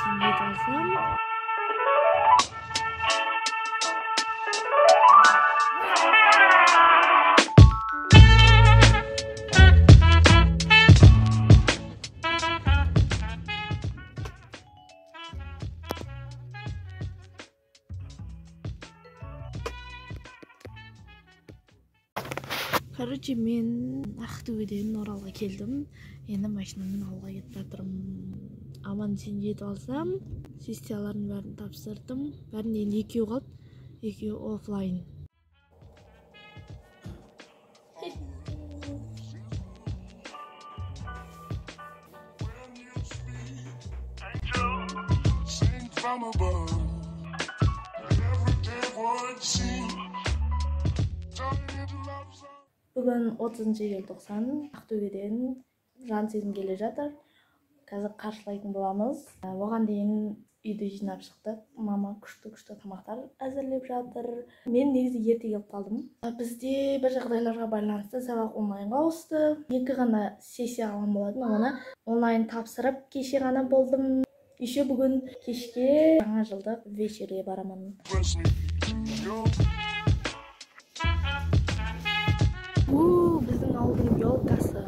сенбейді алсам. Короче, мен Ақтөбеден Оралға келдім. Енді машинамен ауылға кетіп жатырмын. Аман сен жетіп алсам, сессиялардың бәрін тапсырдым. Бәрінде енді екеу қалды. Екеу офлайн. Бүгін 30 желтоқсан, Ақтөбеден жан сезім келе жатыр. Қазір қаршылайтын боламыз. Оған дейін үйді жинап шықтық. Мама күшті тамақтар әзірлеп жатыр. Мен негізі ерте келіп қалдым. Бізде бір жағдайларға байланысты сабақ онлайнға ауысты. 2 ғана сессия алған болатын, оны онлайн тапсырып кеше ғана болдым. Еще бүгін кешке жаңа жылдық вечерге барамын. Біздің ауылдың елкасы.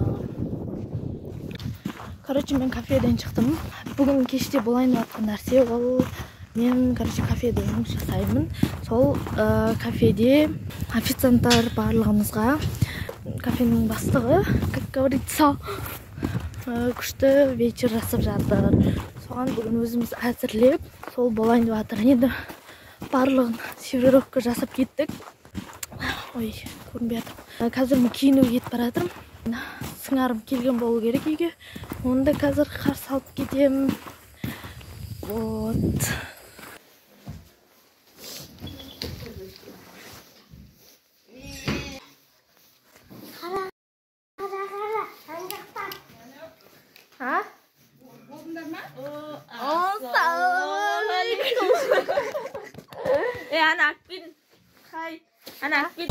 Короче, мен кафеден шықтым. Бүгін кеште болайын жатқан нәрсе, ол мен кафеде жұмыс жасаймын. Сол кафеде официанттар барлығымызға кафенің бастығы, как говорится, күшті вечер жасап жатыр. Соған бүгін өзіміз әзірлеп, сол болайын деп жатыр. Енді барлығын сервировка жасап кеттік. Ой, көрінбей жатыр. Қазір мен киінуге кетіп бара жатырмын. Сыңарым келген болу керек үйге. Оны да қазір қарсы алып кетемін. Вот. Ha? Anak bin. Hai. Anak bin.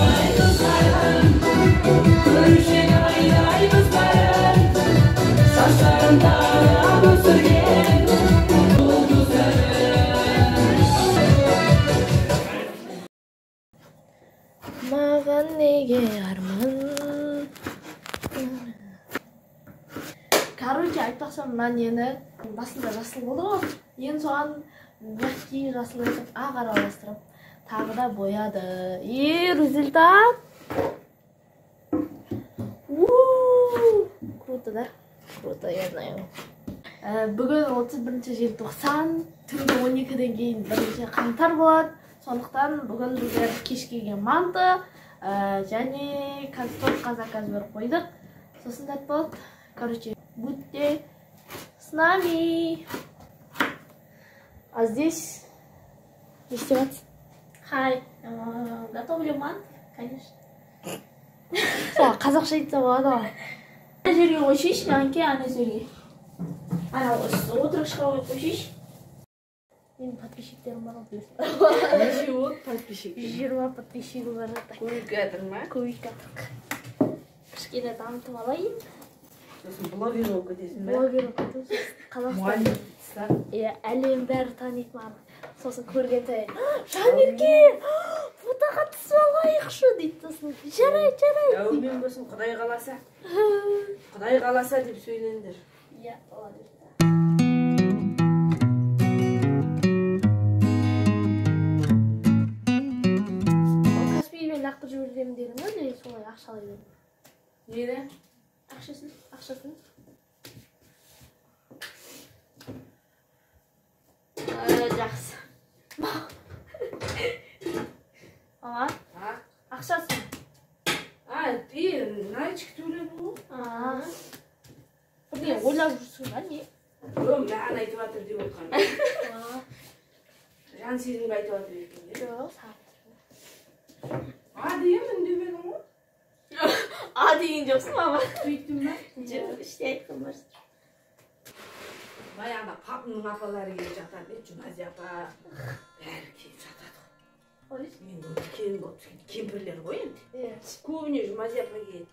Mаған неге арман? Короче, айтпақсам, мен ені басында жасыл болды ғой. Енді соған мягкий жасыл етіп ақ араластырып, тағы да бояды. Результат! Круто, да? Круто, я знаю. Бүгін 31 желтоқсан, түнгі 12-ден кейін 1 қаңтар болады. Сондықтан бүгін біздер кешкеге манты және концертқа заказ беріп қойдық. Сосын да болады. Короче, будьте с нами. А здесь издеваться. Хай, готовлю манты, конечно. Қазақша айтса болады ғой. Ана жерге қойшайшы, Анке, ана жерге. Ана отырғышқа қойшайшы. Менің подписчиктерім бар ғой. Неше от подписчик? 20 подписчигі бар. Көйік жатыр ма? Көйік жатыр. Кішкене дамытып алайын. Сосын блогер болып кетесің бе? Блогер болып кетесің. Қазақстан. Әлем бәрі таниды маған. Сосын көрген сайын, Жанерке, фотоға түсіп алайықшы дейді. Сосын, жарай. Әумен болсын, Құдай қаласа. Құдай қаласа деп сөйлендір. Иә, болады. Каспиймен лақтырып жіберемін дедің ғой, солай ақшалай бердім. Нені? Ақшасын. Жақсы. Ала? Ақшасын. Нальчик төледі ғой. Бірден ойлап жүрсің ба, не? Маған айтып жатыр деп отқан. Жан сезімге айтып жатыр екен. Жоқ, сағат. Деймін демедің ғой. Деген жоқсың, мама. Сөйттім ба? Жоқ, іште айтқым бар. Баяғыда папымның апалары келіп жатады, Жұмази апа. Бәрі келіп жатады ғой. Мен келін болып түскен кемпірлер ғой енді. Көбіне Жұмази апа келеді.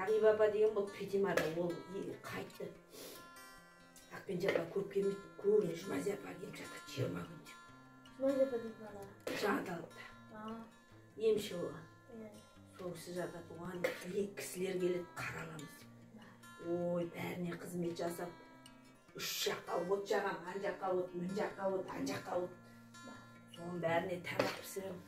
Ағиба апа деген бұл Петимада, ол қайтты. Акпенжапа көп келмейді. Көбіне Жұмазия апа келіп жатады 20 күнде. Жұмазия апа дейді бала. Жағдалыпта. Емші оған. Сол кісі жатады. Оған кісілер келеді, қараламыз. Ой, бәріне қызмет жасап, 3 жаққа от жағам, ан жаққа от, мін жаққа от, ан жаққа от. Соның бәріне тамақ пісіремін.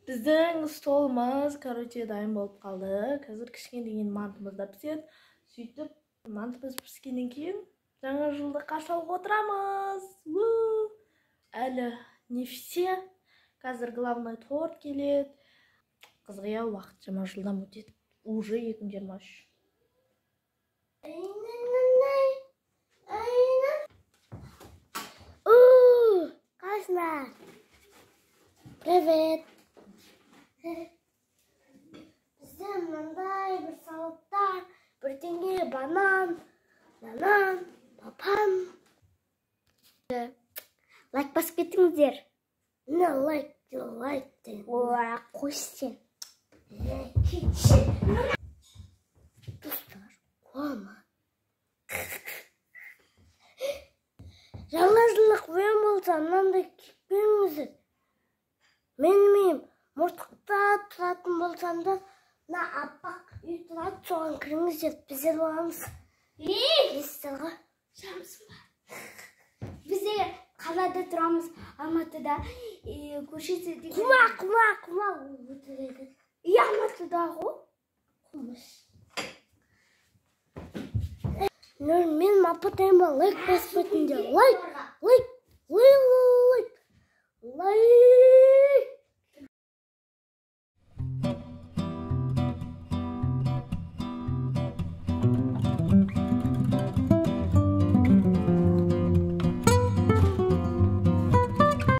Біздің столымыз, короче, дайын болып қалды. Қазір кішкенеген мантымыз да піседі. Сөйтіп, мантымыз піскеннен кейін жаңа жылды қарсы алуға отырамыз. Әлі не все. Қазір главный торт келеді. Қызғия уақыт жаңа жылдан өтеді. Уже 2023. Красна! Привет! Бізде мынандай бір салаттар, бірдеңе банан, папан. Лайк басып кетіңіздер. Не лайк дейін. Оа, қойшы сен. Достар, қуама. Жаңа жылдық ойын болса, мынандай кекпеңіздер. Менмеймін. Мұртықта тұратын болсам да, мына аппақ үй тұрады, соған кіріңіздер, біздер боламыз. Білесіздер ғой? Шамсың ба? Бізде қалада тұрамыз, Алматыда, көшесі деген. Құма. Алматыда ғой? Құмыш. Мен мапатайма лайк басып өтінде. Лайк.